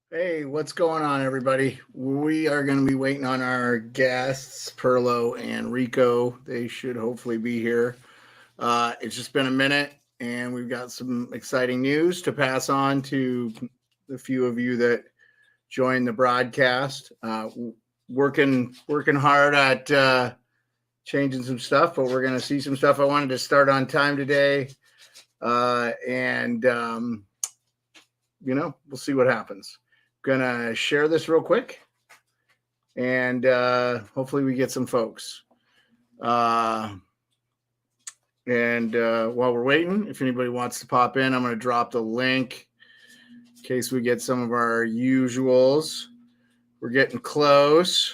Hey, what's going on, everybody? We are going to be waiting on our guests, Pearlo and Rico. They should hopefully be here. It's just been a minute, and we've got some exciting news to pass on to the few of you that joined the broadcast. Working hard at changing some stuff, but we're going to see some stuff. I wanted to start on time today, and we'll see what happens. Gonna share this real quick, and hopefully we get some folks. And while we're waiting, if anybody wants to pop in, I'm going to drop the link in case we get some of our usuals. We're getting close.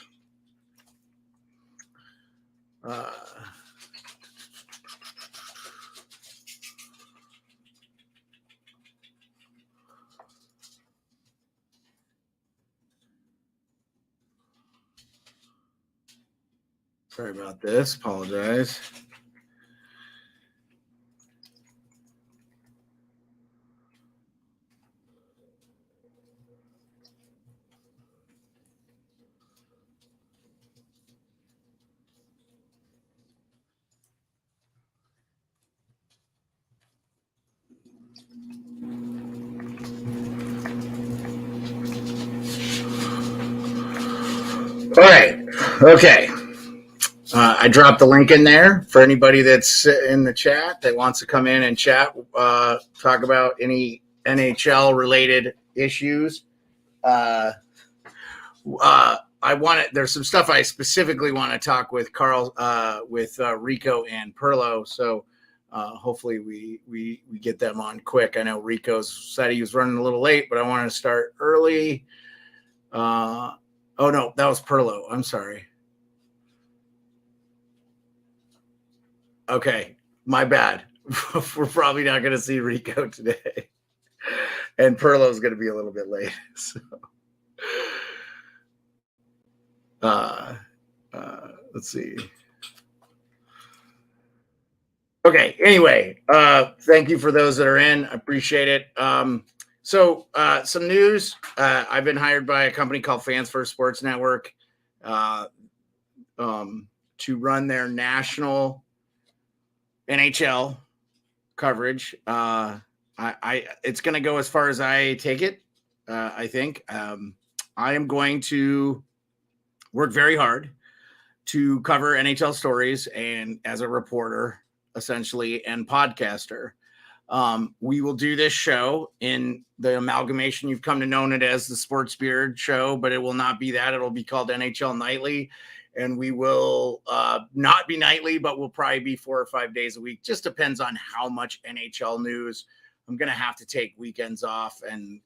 Sorry about this. Apologize. All right. Okay. I dropped the link in there for anybody that's in the chat that wants to come in and chat, talk about any NHL related issues. There's some stuff I specifically want to talk with Carl, with Rico and Pearlo. So hopefully we get them on quick. I know Rico said he was running a little late, but I want to start early. Oh no, that was Pearlo. I'm sorry. Okay, my bad. We're probably not going to see Rico today. And Pearlo's going to be a little bit late. So, let's see. Okay, anyway, thank you for those that are in. I appreciate it. So some news. I've been hired by a company called Fans First Sports Network to run their national NHL coverage. It's going to go as far as I take it. I think I am going to work very hard to cover NHL stories, and as a reporter, essentially, and podcaster. We will do this show in the amalgamation you've come to know it as the Sports Beard Show, but it will not be that. It'll be called NHL Nightly. And we will not be nightly, but we'll probably be 4 or 5 days a week. Just depends on how much NHL news. I'm going to have to take weekends off, and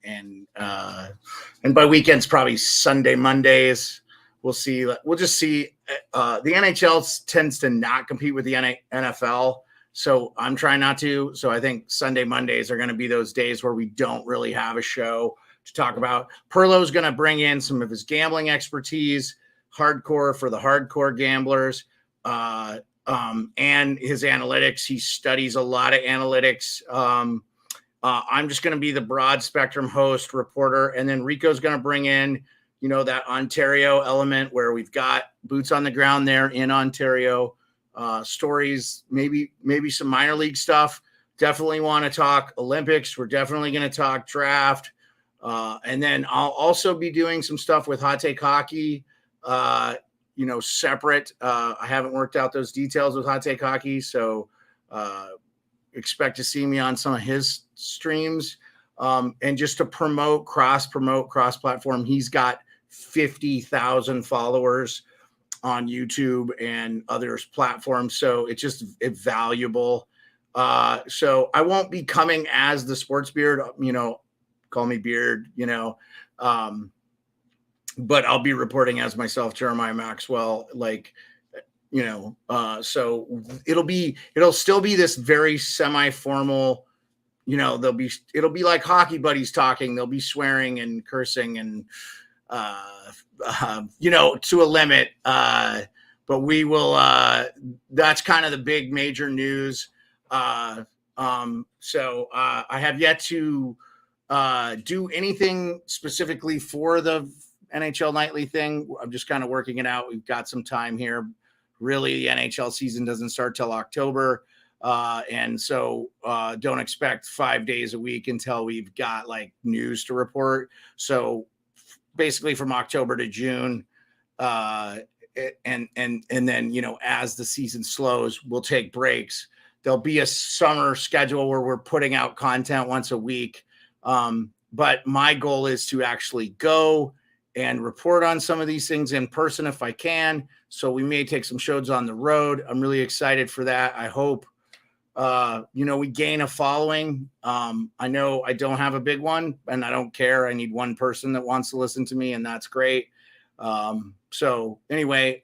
by weekends, probably Sunday, Mondays. We'll see. We'll just see. The NHL tends to not compete with the NFL, so I'm trying not to. So I think Sunday, Mondays are going to be those days where we don't really have a show to talk about. Pearlo's going to bring in some of his gambling expertise. Hardcore for the hardcore gamblers, and his analytics. He studies a lot of analytics. I'm just going to be the broad spectrum host, reporter, and then Rico's going to bring in, that Ontario element where we've got boots on the ground there in Ontario, stories, maybe some minor league stuff. Definitely want to talk Olympics. We're definitely going to talk draft, and then I'll also be doing some stuff with Hot Take Hockey. Separate. I haven't worked out those details with Hot Take Hockey, so expect to see me on some of his streams. And just to cross-platform, he's got 50,000 followers on YouTube and other platforms, so it's valuable. So I won't be coming as the Sports Beard, call me Beard, but I'll be reporting as myself, Jeremiah Maxwell, so it'll still be this very semi-formal, it'll be like hockey buddies talking. They'll be swearing and cursing and, to a limit. But we will, that's kind of the big major news. So I have yet to do anything specifically for the NHL Nightly thing. I'm just kind of working it out. We've got some time here. Really, the NHL season doesn't start till October. And so don't expect 5 days a week until we've got like news to report. So basically from October to June, and then, as the season slows, we'll take breaks. There'll be a summer schedule where we're putting out content once a week. But my goal is to actually go and report on some of these things in person if I can. So we may take some shows on the road. I'm really excited for that. I hope, we gain a following. I know I don't have a big one and I don't care. I need one person that wants to listen to me, and that's great. So anyway,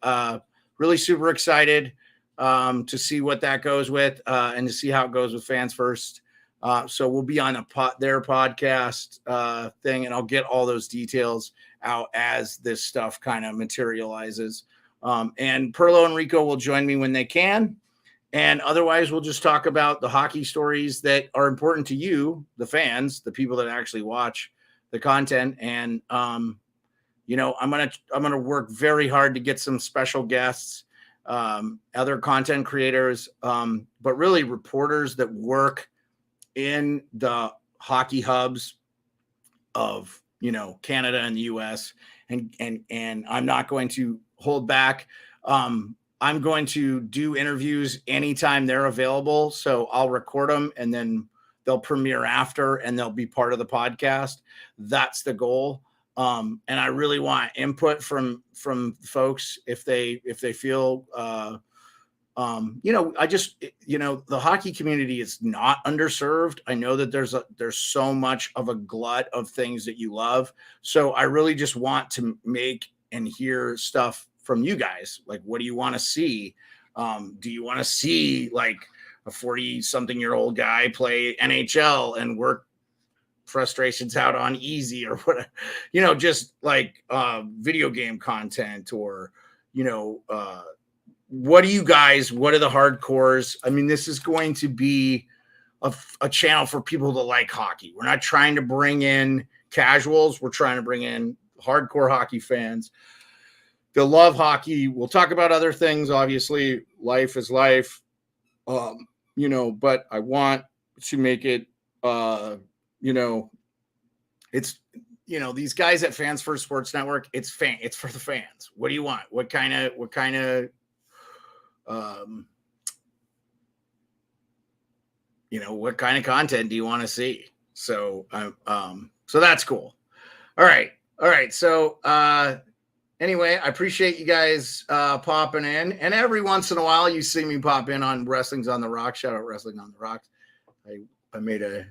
really super excited to see what that goes with and to see how it goes with Fans First. So we'll be on their podcast thing, and I'll get all those details out as this stuff kind of materializes. And Pearlo and Rico will join me when they can. And otherwise, we'll just talk about the hockey stories that are important to you, the fans, the people that actually watch the content. And, I'm going to work very hard to get some special guests, other content creators, but really reporters that work in the hockey hubs of, Canada and the US. And I'm not going to hold back. I'm going to do interviews anytime they're available. So I'll record them and then they'll premiere after and they'll be part of the podcast. That's the goal. And I really want input from folks if they feel, the hockey community is not underserved. I know that there's so much of a glut of things that you love. So I really just want to make and hear stuff from you guys. Like, what do you want to see? Do you want to see like a 40-something-year-old guy play NHL and work frustrations out on easy or whatever, just like video game content or, what are the hardcores? I mean, this is going to be a channel for people that like hockey. We're not trying to bring in casuals. We're trying to bring in hardcore hockey fans. They'll love hockey. We'll talk about other things. Obviously, life is life. But I want to make it, it's, these guys at Fans First Sports Network, it's for the fans. What do you want? What kind of, what kind of content do you want to see? So, so that's cool. All right. So, anyway, I appreciate you guys popping in. And every once in a while, you see me pop in on Wrestling's on the Rocks. Shout out Wrestling on the Rocks. I made a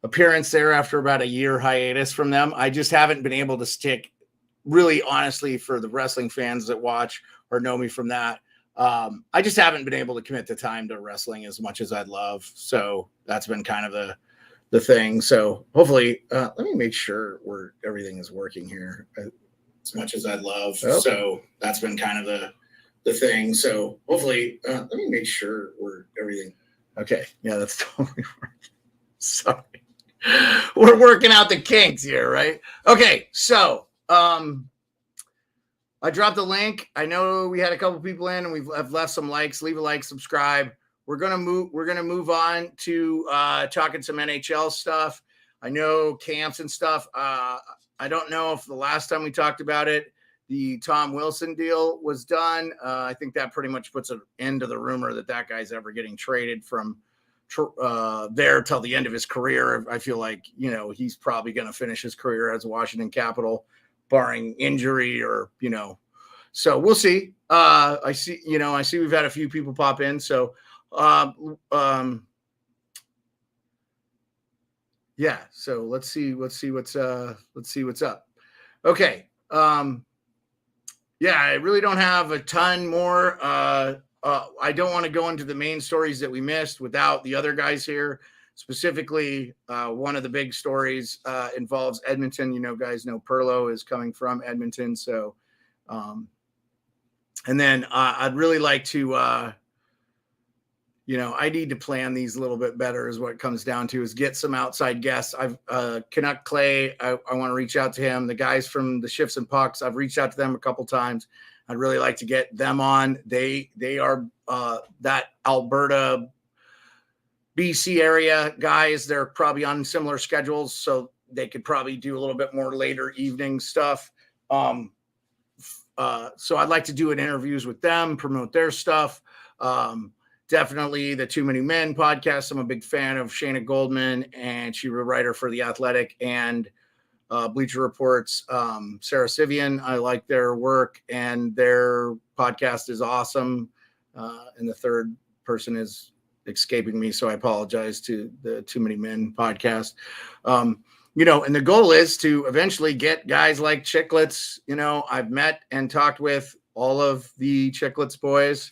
appearance there after about a year hiatus from them. I just haven't been able to stick, really honestly, for the wrestling fans that watch or know me from that. I just haven't been able to commit the time to wrestling as much as I'd love. So that's been kind of the thing. So hopefully, let me make sure everything is working here. As much as I'd love. Oh. So that's been kind of the thing. So hopefully, let me make sure everything. Okay. Yeah, that's totally working. Sorry. We're working out the kinks here, right? Okay. So, I dropped the link. I know we had a couple people in and I've left some likes. Leave a like, subscribe. We're going to move on to talking some NHL stuff. I know camps and stuff. I don't know if the last time we talked about it, the Tom Wilson deal was done. I think that pretty much puts an end to the rumor that guy's ever getting traded from there till the end of his career. I feel like, he's probably going to finish his career as a Washington Capital, barring injury or, so we'll see. I see we've had a few people pop in. So, yeah, so let's see what's up. Okay. Yeah, I really don't have a ton more. I don't want to go into the main stories that we missed without the other guys here. Specifically, one of the big stories involves Edmonton. Guys know Pearlo is coming from Edmonton. So, and then I'd really like to, I need to plan these a little bit better is what it comes down to, is get some outside guests. I've Canuck Clay, I want to reach out to him. The guys from the Shifts and Pucks, I've reached out to them a couple times. I'd really like to get them on. They are that Alberta, BC area guys. They're probably on similar schedules, so they could probably do a little bit more later evening stuff. So I'd like to do an interviews with them, promote their stuff. Definitely the Too Many Men podcast. I'm a big fan of Shayna Goldman, and she's a writer for The Athletic and Bleacher Report's Sarah Sivian. I like their work, and their podcast is awesome. And the third person is escaping me, so I apologize to the Too Many Men podcast. And the goal is to eventually get guys like Chicklets. I've met and talked with all of the Chicklets boys.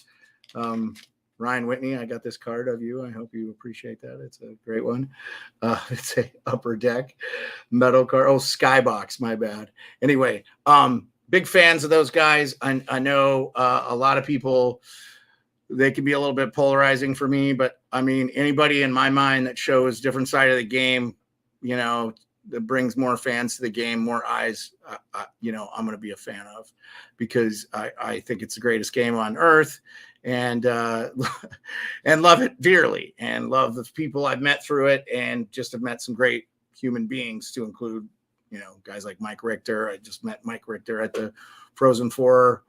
Ryan Whitney, I got this card of you. I hope you appreciate that. It's a great one. It's a Upper Deck metal card. Oh, Skybox, my bad. Anyway, big fans of those guys. I know a lot of people, they can be a little bit polarizing for me, but I mean, anybody in my mind that shows different side of the game, that brings more fans to the game, more eyes, I'm going to be a fan of, because I think it's the greatest game on earth, and love it dearly, and love the people I've met through it, and just have met some great human beings, to include, guys like Mike Richter. I just met Mike Richter at the Frozen Four,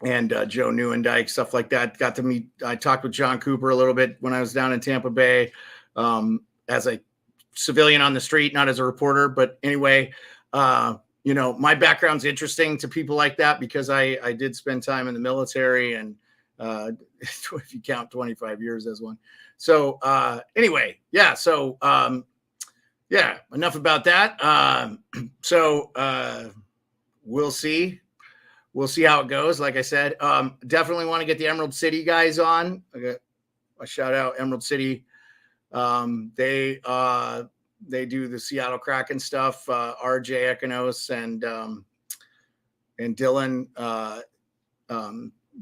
and Joe Neuendijk, stuff like that. Got to meet, I talked with John Cooper a little bit when I was down in Tampa Bay, as a civilian on the street, not as a reporter. But anyway, my background's interesting to people like that, because I did spend time in the military, and if you count 25 years as one. So anyway, yeah. So yeah, enough about that. We'll see. We'll see how it goes. Like I said, definitely want to get the Emerald City guys on. I shout out Emerald City. They do the Seattle Kraken stuff. RJ Econos and Dylan.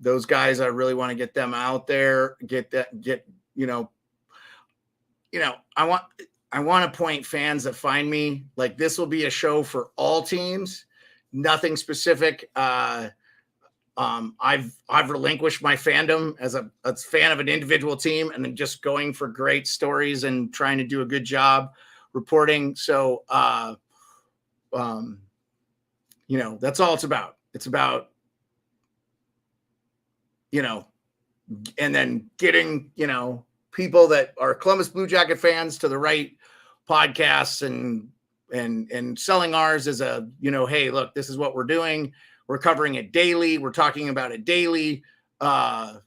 Those guys, I really want to get them out there. I want to point fans that find me, like, this will be a show for all teams. Nothing specific. I've relinquished my fandom as a fan of an individual team, and then just going for great stories and trying to do a good job reporting. So, that's all it's about. It's about, and then getting, people that are Columbus Blue Jacket fans to the right podcasts, and selling ours as a, hey, look, this is what we're doing. We're covering it daily. We're talking about it daily. But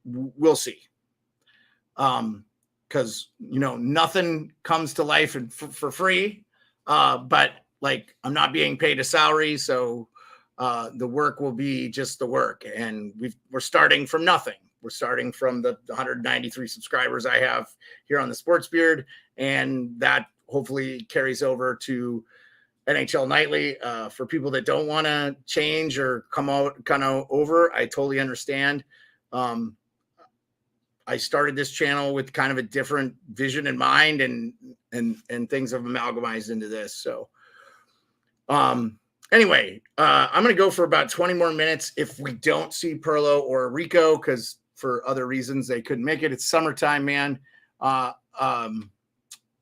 we'll see. Because, nothing comes to life for free. But like, I'm not being paid a salary. So the work will be just the work. And we're starting from nothing. We're starting from the 193 subscribers I have here on the Sports Beard. And that hopefully carries over to NHL Nightly. For people that don't want to change or come out kind of over, I totally understand. I started this channel with kind of a different vision in mind, and things have amalgamized into this. So anyway, I'm going to go for about 20 more minutes if we don't see Pearlo or Rico, because for other reasons they couldn't make it. It's summertime, man.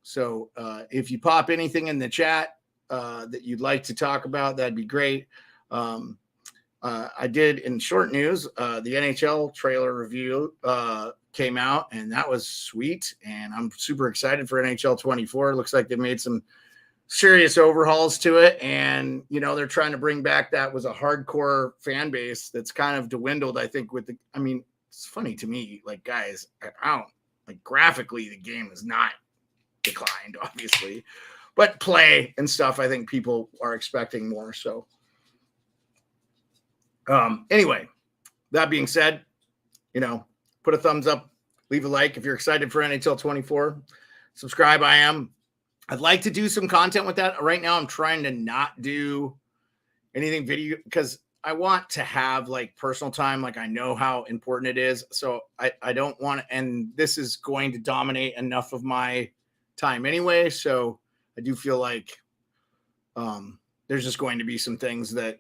So if you pop anything in the chat that you'd like to talk about, that'd be great. I did, in short news, the NHL trailer review came out, and that was sweet. And I'm super excited for NHL 24. It looks like they made some serious overhauls to it. And, they're trying to bring back, that was a hardcore fan base that's kind of dwindled, I think, it's funny to me, like, guys, like graphically, the game is not declined, obviously, but play and stuff, I think people are expecting more. So, anyway, that being said, put a thumbs up, leave a like if you're excited for NHL 24. Subscribe. I'd like to do some content with that. Right now, I'm trying to not do anything video because I want to have like personal time. Like I know how important it is. So I don't want to, and this is going to dominate enough of my time anyway. So I do feel like there's just going to be some things that,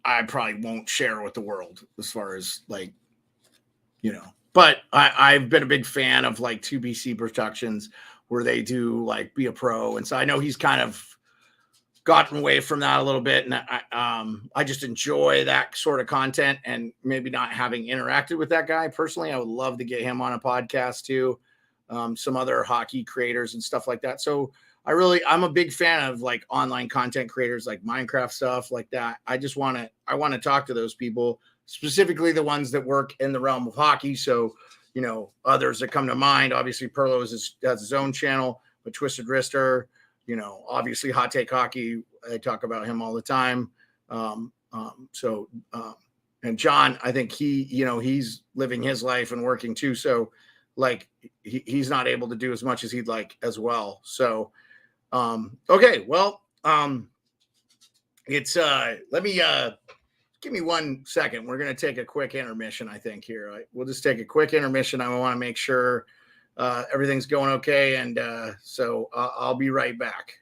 I probably won't share with the world as far as like, but I've been a big fan of like 2BC Productions where they do like Be a Pro. And so I know he's kind of gotten away from that a little bit. And I just enjoy that sort of content, and maybe not having interacted with that guy personally. I would love to get him on a podcast too. Some other hockey creators and stuff like that. So I'm a big fan of like online content creators, like Minecraft stuff like that. I want to talk to those people, specifically the ones that work in the realm of hockey. So, others that come to mind, obviously Pearlo has his own channel, but Twisted Wrister, obviously Hot Take Hockey. I talk about him all the time. And John, I think he's living his life and working too. So like he's not able to do as much as he'd like as well. So, okay. Well, it's, let me, give me 1 second. We're going to take a quick intermission, I think here. We'll just take a quick intermission. I want to make sure, everything's going okay. And, so I'll be right back.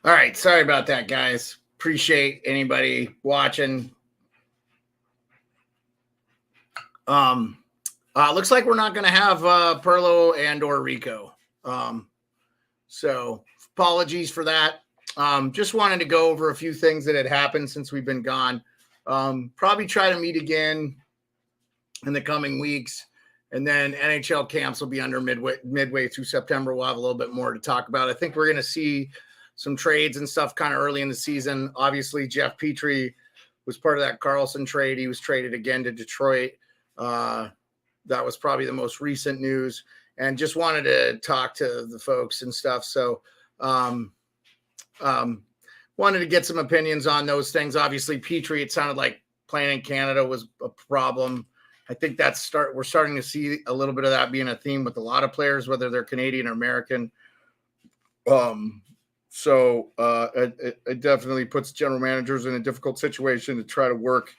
All right. Sorry about that, guys. Appreciate anybody watching. Looks like we're not going to have Pearlo and or Rico. So apologies for that. Just wanted to go over a few things that had happened since we've been gone. Probably try to meet again in the coming weeks. And then NHL camps will be under midway through September. We'll have a little bit more to talk about. I think we're going to see some trades and stuff kind of early in the season. Obviously, Jeff Petrie was part of that Carlson trade. He was traded again to Detroit. That was probably the most recent news, and just wanted to talk to the folks and stuff. So, wanted to get some opinions on those things. Obviously, Petrie, it sounded like playing in Canada was a problem. I think we're starting to see a little bit of that being a theme with a lot of players, whether they're Canadian or American. So it definitely puts general managers in a difficult situation to try to work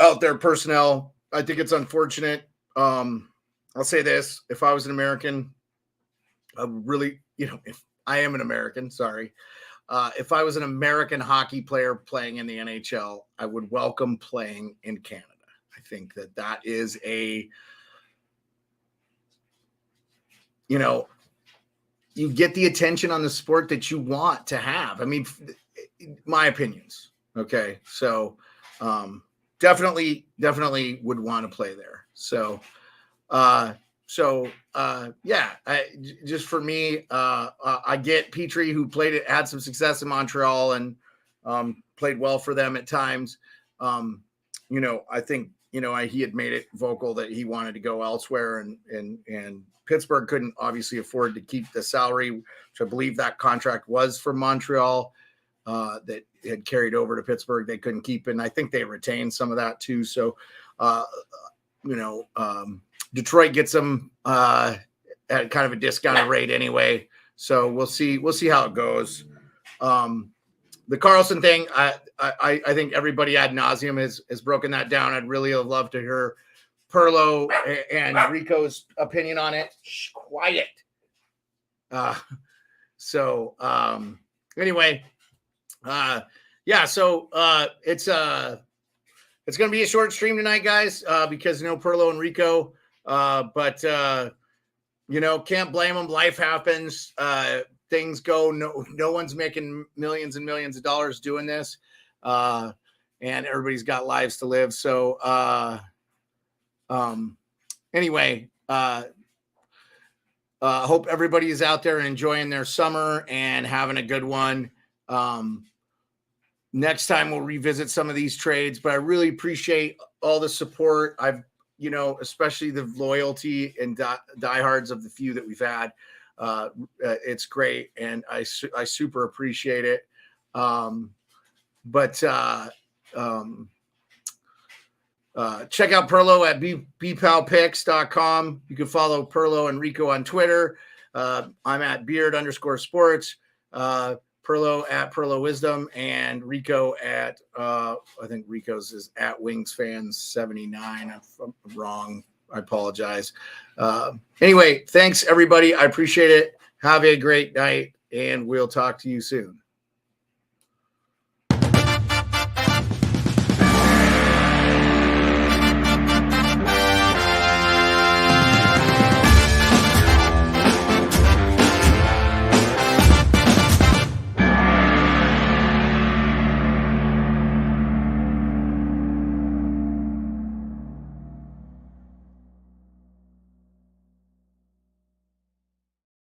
out their personnel. I think it's unfortunate. I'll say this. If I was an American, I would really, if I am an American, sorry. If I was an American hockey player playing in the NHL, I would welcome playing in Canada. I think that is you get the attention on the sport that you want to have. I mean, my opinions. Okay. So, definitely would want to play there. So, just for me, I get Petrie, who had some success in Montreal and, played well for them at times. I think, he had made it vocal that he wanted to go elsewhere, and Pittsburgh couldn't obviously afford to keep the salary, which I believe that contract was from Montreal, that had carried over to Pittsburgh. They couldn't keep it. And I think they retained some of that too. So, Detroit gets them at kind of a discounted rate anyway. So we'll see how it goes. The Carlson thing, I think everybody ad nauseum has broken that down. I'd really have loved to hear Pearlo and Rico's opinion on it. Shh, quiet. Anyway, so it's going to be a short stream tonight, guys, because Pearlo and Rico, but can't blame them. Life happens. Things go. No one's making millions and millions of dollars doing this, and everybody's got lives to live. So, anyway, hope everybody is out there enjoying their summer and having a good one. Next time we'll revisit some of these trades, but I really appreciate all the support. Especially the loyalty and diehards of the few that we've had. It's great, and I super appreciate it. Check out Pearlo at bpalpicks.com. You can follow Pearlo and Rico on Twitter. I'm at Beard_sports. Pearlo at Pearlo Wisdom, and Rico at I think Rico's is at Wingsfans79. If I'm wrong, I apologize. Anyway, thanks everybody. I appreciate it. Have a great night, and we'll talk to you soon.